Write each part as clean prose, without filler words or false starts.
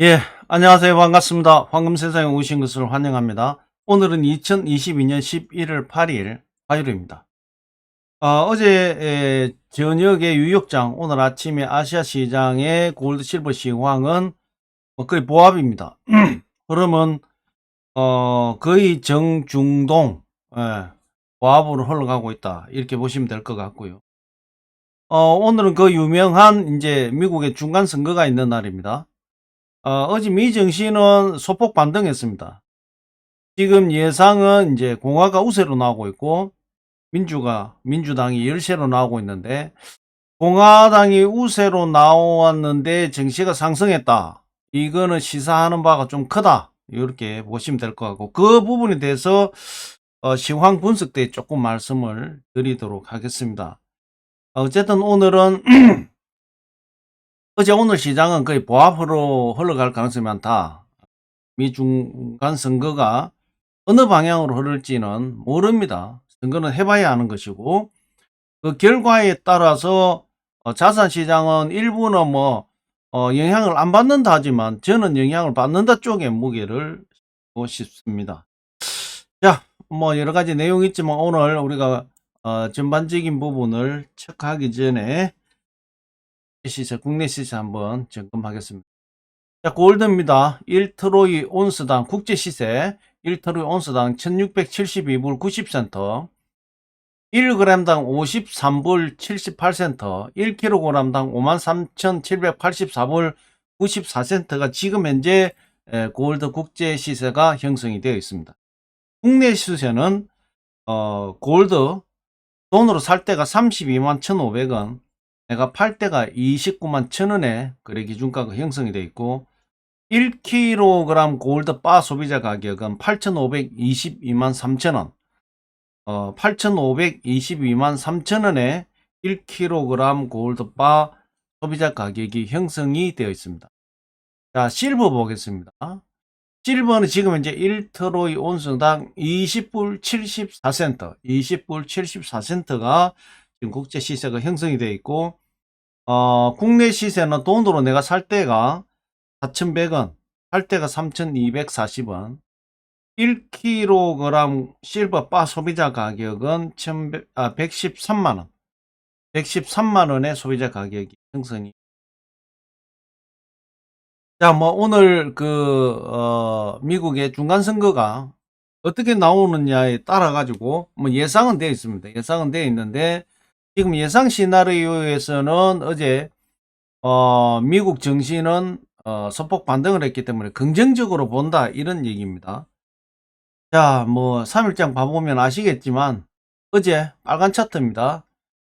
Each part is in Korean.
예, 안녕하세요. 반갑습니다. 황금세상에 오신 것을 환영합니다. 오늘은 2022년 11월 8일 화요일입니다. 어제 저녁에 뉴욕장, 오늘 아침에 아시아 시장의 골드 실버 시황은 거의 보합입니다. 그러면 거의 정중동 보합으로 흘러가고 있다, 이렇게 보시면 될 것 같고요. 오늘은 그 유명한 이제 미국의 중간 선거가 있는 날입니다. 어제 미 증시는 소폭 반등했습니다. 지금 예상은 이제 공화가 우세로 나오고 있고 민주당이 열세로 나오고 있는데, 공화당이 우세로 나왔는데 증시가 상승했다, 이거는 시사하는 바가 좀 크다, 이렇게 보시면 될 것 같고, 그 부분에 대해서 시황 분석 때 조금 말씀을 드리도록 하겠습니다. 어쨌든 오늘은 어제 오늘 시장은 거의 보합으로 흘러갈 가능성이 많다. 미중간 선거가 어느 방향으로 흐를지는 모릅니다. 선거는 해봐야 하는 것이고, 그 결과에 따라서 자산 시장은 일부는 영향을 안 받는다 하지만, 저는 영향을 받는다 쪽에 무게를 두고 싶습니다. 자, 여러 가지 내용이 있지만 오늘 우리가 전반적인 부분을 체크하기 전에 시세, 국내 시세 한번 점검하겠습니다. 자, 골드입니다. 1트로이 온스당 국제 시세 1트로이 온스당 1672불 90센트, 1g당 53불 78센트, 1kg당 53,784불 94센트가 지금 현재 골드 국제 시세가 형성이 되어 있습니다. 국내 시세는 골드 돈으로 살 때가 32만 1,500원, 내가 팔 때가 29만 1,000원에 거래 기준가가 형성이 되어 있고, 1kg 골드 바 소비자 가격은 8,522만 3천원, 8,522만 3천원에 1kg 골드 바 소비자 가격이 형성이 되어 있습니다. 자, 실버 보겠습니다. 실버는 지금 현재 1트로이 온스당 20불 74센트, 20불 74센트가 지금 국제 시세가 형성이 되어 있고, 국내 시세는 돈으로 내가 살 때가 4,100원, 팔 때가 3,240원, 1kg 실버 바 소비자 가격은 113만원, 113만원의 소비자 가격이 형성이. 자, 오늘 미국의 중간선거가 어떻게 나오느냐에 따라 가지고 예상은 되어 있습니다. 예상은 되어 있는데, 지금 예상 시나리오에서는 어제 미국 증시는 소폭 반등을 했기 때문에 긍정적으로 본다, 이런 얘기입니다. 자, 3일장 봐보면 아시겠지만 어제 빨간 차트입니다.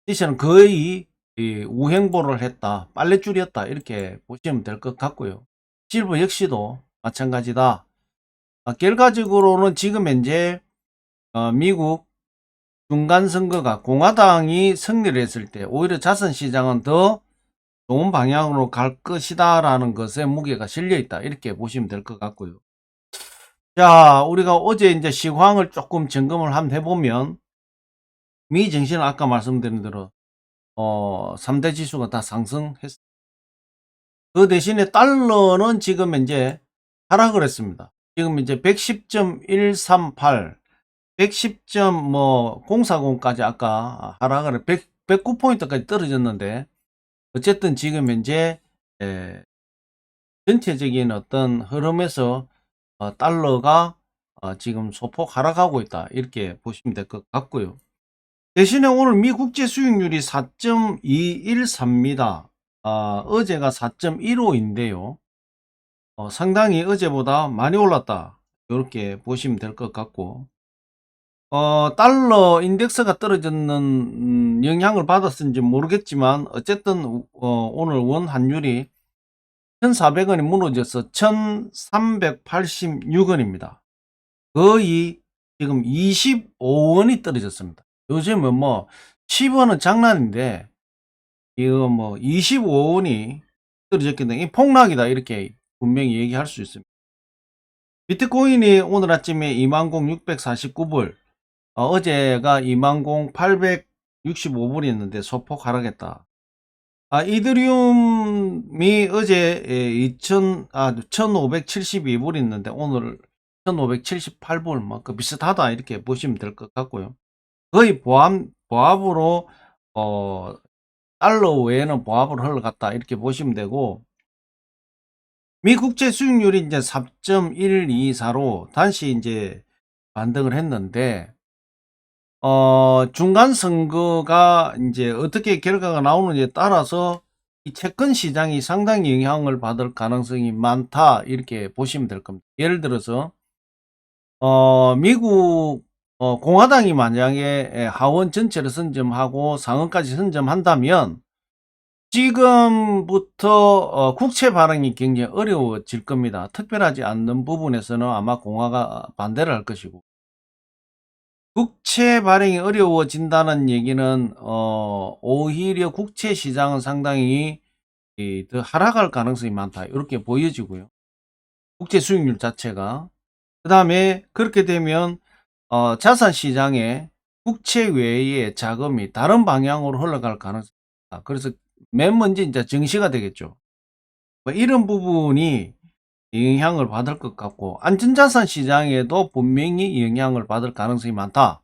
시세는 거의 우행보를 했다, 빨래줄이었다, 이렇게 보시면 될 것 같고요. 실버 역시도 마찬가지다. 결과적으로는 지금 현재 미국 중간선거가 공화당이 승리를 했을 때 오히려 자산시장은 더 좋은 방향으로 갈 것이다 라는 것에 무게가 실려 있다, 이렇게 보시면 될 것 같고요. 자, 우리가 어제 이제 시황을 조금 점검을 한번 해보면, 미 증시는 아까 말씀드린 대로 3대 지수가 다 상승했습니다. 그 대신에 달러는 지금 현재 하락을 했습니다. 지금 이제 110.138, 110.040까지 아까 하락을 109포인트까지 떨어졌는데, 어쨌든 지금 현재 전체적인 어떤 흐름에서 달러가 지금 소폭 하락하고 있다, 이렇게 보시면 될 것 같고요. 대신에 오늘 미 국제 수익률이 4.213입니다. 어제가 4.15인데요. 상당히 어제보다 많이 올랐다, 이렇게 보시면 될 것 같고, 달러 인덱스가 떨어졌는 영향을 받았는지 모르겠지만, 어쨌든 오늘 원 환율이 1,400원이 무너져서 1,386원입니다. 거의 지금 25원이 떨어졌습니다. 요즘은 10원은 장난인데, 이거 25원이 떨어졌기 때문에 이 폭락이다, 이렇게 분명히 얘기할 수 있습니다. 비트코인이 오늘 아침에 20,649불, 어제가 20,865불이었는데 소폭 하락했다. 이더리움이 어제 1572불 있는데 오늘 1578불 뭐 비슷하다 이렇게 보시면 될 것 같고요. 거의 보합으로 달러 외에는 보합으로 흘러갔다 이렇게 보시면 되고, 미 국채 수익률이 이제 3.124로 다시 이제 반등을 했는데, 중간 선거가 이제 어떻게 결과가 나오느냐에 따라서 이 채권 시장이 상당히 영향을 받을 가능성이 많다 이렇게 보시면 될 겁니다. 예를 들어서 미국 공화당이 만약에 하원 전체를 선점하고 상원까지 선점한다면 지금부터 국채 발행이 굉장히 어려워질 겁니다. 특별하지 않는 부분에서는 아마 공화가 반대를 할 것이고, 국채 발행이 어려워진다는 얘기는 오히려 국채 시장은 상당히 더 하락할 가능성이 많다 이렇게 보여지고요. 국채 수익률 자체가. 그 다음에 그렇게 되면 자산 시장에 국채 외의 자금이 다른 방향으로 흘러갈 가능성이 있다. 그래서 맨 먼저 이제 증시가 되겠죠. 뭐 이런 부분이 영향을 받을 것 같고, 안전자산 시장에도 분명히 영향을 받을 가능성이 많다.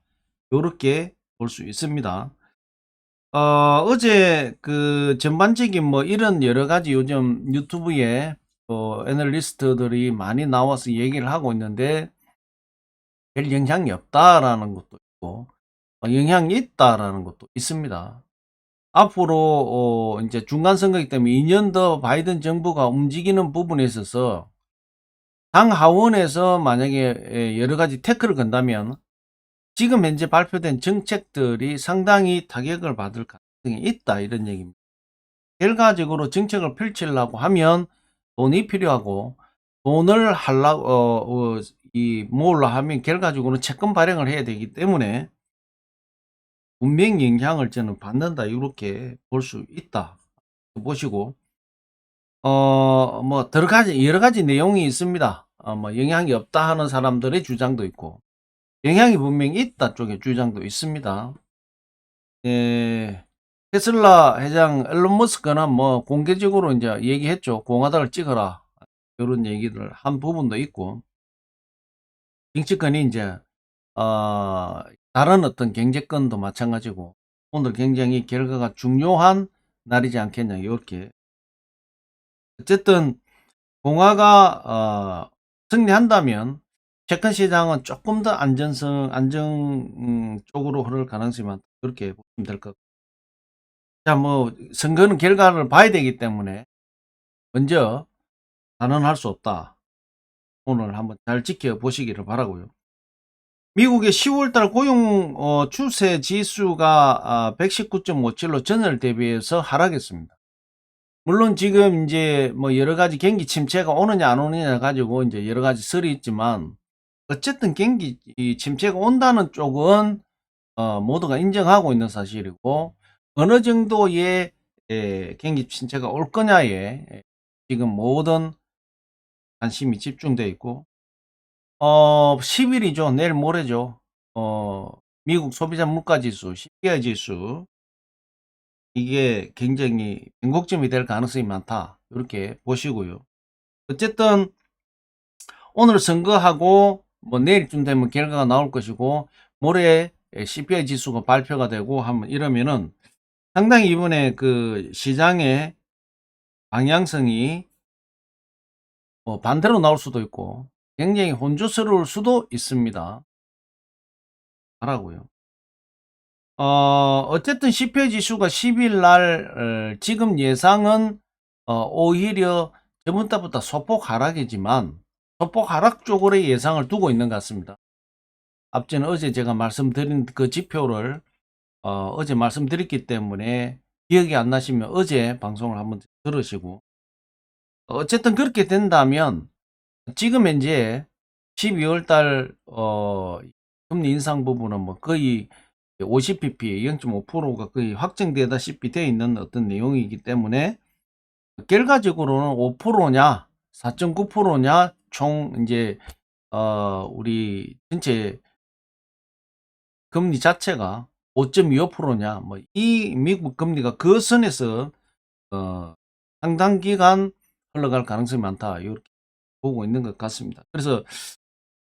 요렇게 볼 수 있습니다. 어제 그 전반적인 뭐 이런 여러 가지 요즘 유튜브에 애널리스트들이 많이 나와서 얘기를 하고 있는데, 별 영향이 없다라는 것도 있고, 영향이 있다라는 것도 있습니다. 앞으로 이제 중간 선거이기 때문에 2년 더 바이든 정부가 움직이는 부분에 있어서 당 하원에서 만약에 여러 가지 태클을 건다면 지금 현재 발표된 정책들이 상당히 타격을 받을 가능성이 있다 이런 얘기입니다. 결과적으로 정책을 펼치려고 하면 돈이 필요하고, 돈을 모으려 하면 결과적으로는 채권 발행을 해야 되기 때문에 분명히 영향을 저는 받는다 이렇게 볼 수 있다 보시고, 뭐 여러 가지 내용이 있습니다. 뭐 영향이 없다 하는 사람들의 주장도 있고, 영향이 분명히 있다 쪽의 주장도 있습니다. 예, 테슬라 회장 앨런 머스크는 뭐 공개적으로 이제 얘기했죠. 공화당을 찍어라. 이런 얘기를 한 부분도 있고, 정치권이 이제 어, 다른 어떤 경제권도 마찬가지고, 오늘 굉장히 결과가 중요한 날이지 않겠냐 이렇게. 어쨌든 공화가 승리한다면 채권 시장은 조금 더 안정 쪽으로 흐를 가능성이 많다 그렇게 보시면 될 것 같고, 자, 뭐 선거는 결과를 봐야 되기 때문에 먼저 단언할 수 없다. 오늘 한번 잘 지켜보시기를 바라고요. 미국의 10월달 고용 추세 지수가 119.57로 전월 대비해서 하락했습니다. 물론 지금 이제 뭐 여러 가지 경기 침체가 오느냐 안 오느냐 가지고 이제 여러 가지 설이 있지만, 어쨌든 경기 침체가 온다는 쪽은 모두가 인정하고 있는 사실이고, 어느 정도의 경기 침체가 올 거냐에 지금 모든 관심이 집중되어 있고, 10일이죠. 내일 모레죠. 미국 소비자 물가지수, CPI 지수, 이게 굉장히 변곡점이 될 가능성이 많다. 이렇게 보시고요. 어쨌든 오늘 선거하고 뭐 내일쯤 되면 결과가 나올 것이고, 모레 CPI 지수가 발표가 되고 하면 이러면은 상당히 이번에 그 시장의 방향성이 반대로 나올 수도 있고 굉장히 혼조스러울 수도 있습니다. 하라고요. 어쨌든 CPI 지수가 10일 날 지금 예상은 오히려 저번 달보다 소폭 하락이지만 소폭 하락 쪽으로 예상을 두고 있는 것 같습니다. 앞전에 어제 제가 말씀드린 그 지표를 어제 말씀드렸기 때문에 기억이 안 나시면 어제 방송을 한번 들으시고, 어쨌든 그렇게 된다면 지금 현재 12월 달 금리 인상 부분은 뭐 거의 50bp 0.5%가 거의 확정되다시피 되어 있는 어떤 내용이기 때문에, 결과적으로는 5%냐 4.9%냐 총 이제 우리 전체 금리 자체가 5.25%냐 뭐 이 미국 금리가 그 선에서 상당 기간 흘러갈 가능성이 많다. 이렇게 보고 있는 것 같습니다. 그래서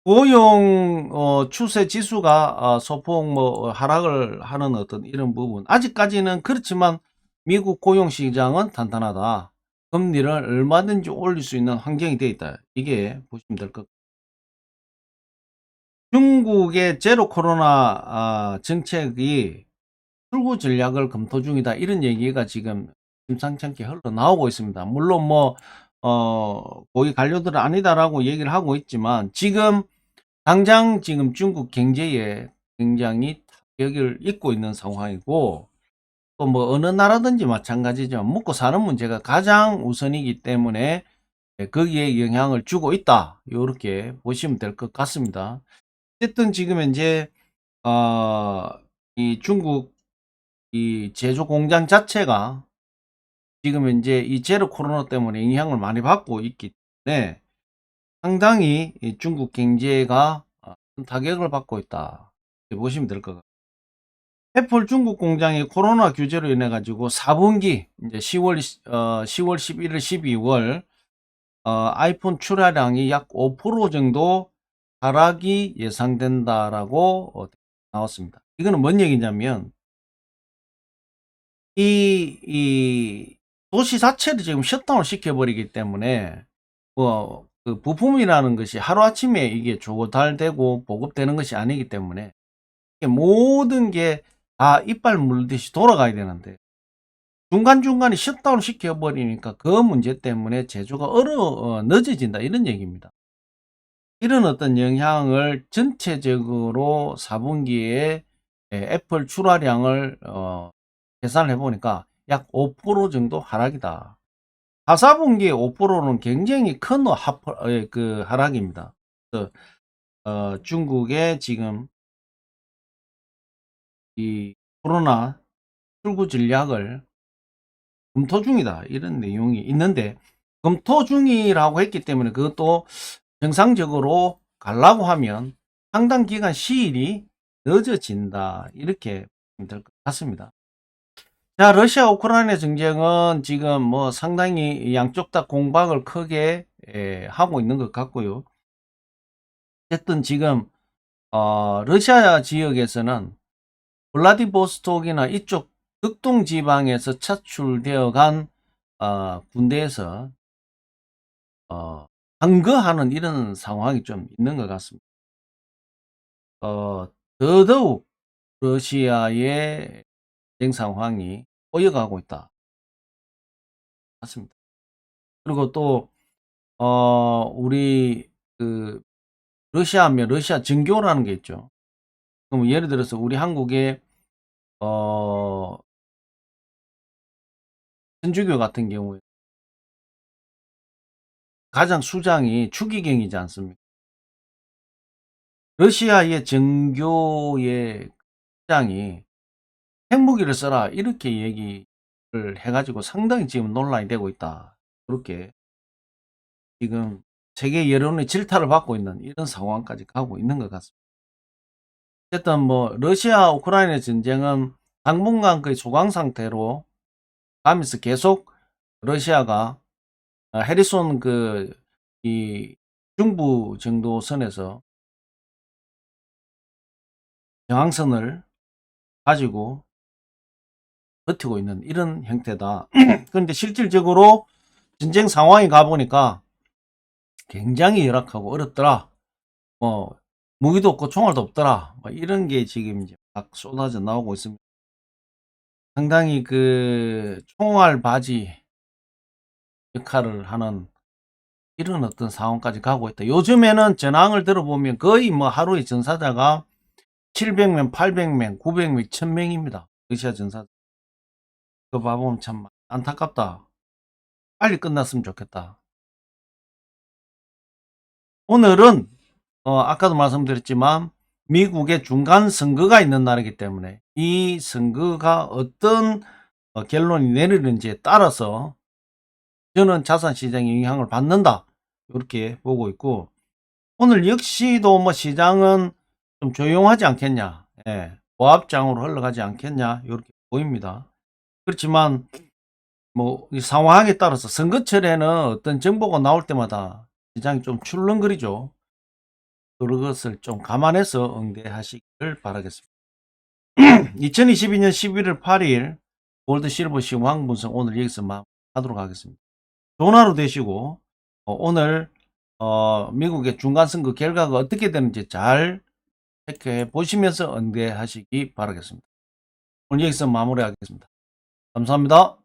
고용 추세 지수가 소폭 뭐 하락을 하는 어떤 이런 부분 아직까지는 그렇지만 미국 고용 시장은 탄탄하다. 금리를 얼마든지 올릴 수 있는 환경이 되어 있다. 이게 보시면 될 것 같습니다. 중국의 제로 코로나 정책이 출구 전략을 검토 중이다. 이런 얘기가 지금 심상치 않게 흘러나오고 있습니다. 물론 뭐 고위 관료들은 아니다라고 얘기를 하고 있지만 지금 당장 지금 중국 경제에 굉장히 타격을 입고 있는 상황이고 또 뭐 어느 나라든지 마찬가지죠. 먹고 사는 문제가 가장 우선이기 때문에 거기에 영향을 주고 있다. 이렇게 보시면 될 것 같습니다. 어쨌든 지금 현재 이 중국 이 제조 공장 자체가 지금 현재 이 제로 코로나 때문에 영향을 많이 받고 있기 때문에 상당히 이 중국 경제가 큰 타격을 받고 있다. 이렇게 보시면 될 것 같아요. 애플 중국 공장이 코로나 규제로 인해 가지고 4분기 이제 10월 11일 12월 아이폰 출하량이 약 5% 정도 하락이 예상된다라고 나왔습니다. 이거는 뭔 얘기냐면 이 도시 자체를 지금 셧다운 시켜버리기 때문에 그 부품이라는 것이 하루아침에 이게 조달되고 보급되는 것이 아니기 때문에 모든 게 다 이빨 물듯이 돌아가야 되는데 중간중간에 셧다운 시켜버리니까 그 문제 때문에 제조가 늦어진다 이런 얘기입니다. 이런 어떤 영향을 전체적으로 4분기에 애플 출하량을 계산을 해보니까 약 5% 정도 하락이다. 4분기에 5%는 굉장히 큰 그 하락입니다. 그래서 중국의 지금 이 코로나 출구 전략을 검토 중이다. 이런 내용이 있는데 검토 중이라고 했기 때문에 그것도 정상적으로 가려고 하면 상당 기간 시일이 늦어진다. 이렇게 보면 될 것 같습니다. 자, 러시아 우크라이나 전쟁은 지금 뭐 상당히 양쪽 다 공박을 크게 하고 있는 것 같고요. 어쨌든 지금 러시아 지역에서는 블라디보스톡이나 이쪽 극동 지방에서 차출되어 간 군대에서 항거하는 이런 상황이 좀 있는 것 같습니다. 더더욱 러시아의 전쟁 상황이 꼬여가고 있다. 맞습니다. 그리고 또 우리 그 러시아 하면 러시아 정교라는 게 있죠. 그럼 예를 들어서 우리 한국의 천주교 같은 경우에 가장 수장이 추기경이지 않습니까? 러시아의 정교의 수장이 핵무기를 써라 이렇게 얘기를 해가지고 상당히 지금 논란이 되고 있다. 그렇게 지금 세계 여론의 질타를 받고 있는 이런 상황까지 가고 있는 것 같습니다. 어쨌든 뭐 러시아 우크라이나 전쟁은 당분간 거의 소강 상태로 가면서 계속 러시아가 해리손 이 중부 정도 선에서 저항선을 가지고 버티고 있는 이런 형태다. 그런데 실질적으로 전쟁 상황이 가보니까 굉장히 열악하고 어렵더라. 뭐 무기도 없고 총알도 없더라. 뭐 이런 게 지금 이제 막 쏟아져 나오고 있습니다. 상당히 그 총알 바지 역할을 하는 이런 어떤 상황까지 가고 있다. 요즘에는 전황을 들어보면 거의 뭐 하루의 전사자가 700명, 800명, 900명, 1000명입니다. 러시아 전사자. 그거 봐보면 참 안타깝다. 빨리 끝났으면 좋겠다. 오늘은 아까도 말씀드렸지만 미국의 중간 선거가 있는 날이기 때문에 이 선거가 어떤 결론이 내리는지에 따라서 저는 자산시장에 영향을 받는다 이렇게 보고 있고 오늘 역시도 뭐 시장은 좀 조용하지 않겠냐, 보합장으로 흘러가지 않겠냐 이렇게 보입니다. 그렇지만 뭐 이 상황에 따라서 선거철에는 어떤 정보가 나올 때마다 시장이 좀 출렁거리죠. 그것을 좀 감안해서 응대하시길 바라겠습니다. 2022년 11월 8일 골드 실버 시황 분석 오늘 여기서 마무리하도록 하겠습니다. 좋은 하루 되시고 오늘 미국의 중간선거 결과가 어떻게 되는지 잘 체크해 보시면서 응대하시기 바라겠습니다. 오늘 여기서 마무리하겠습니다. 감사합니다.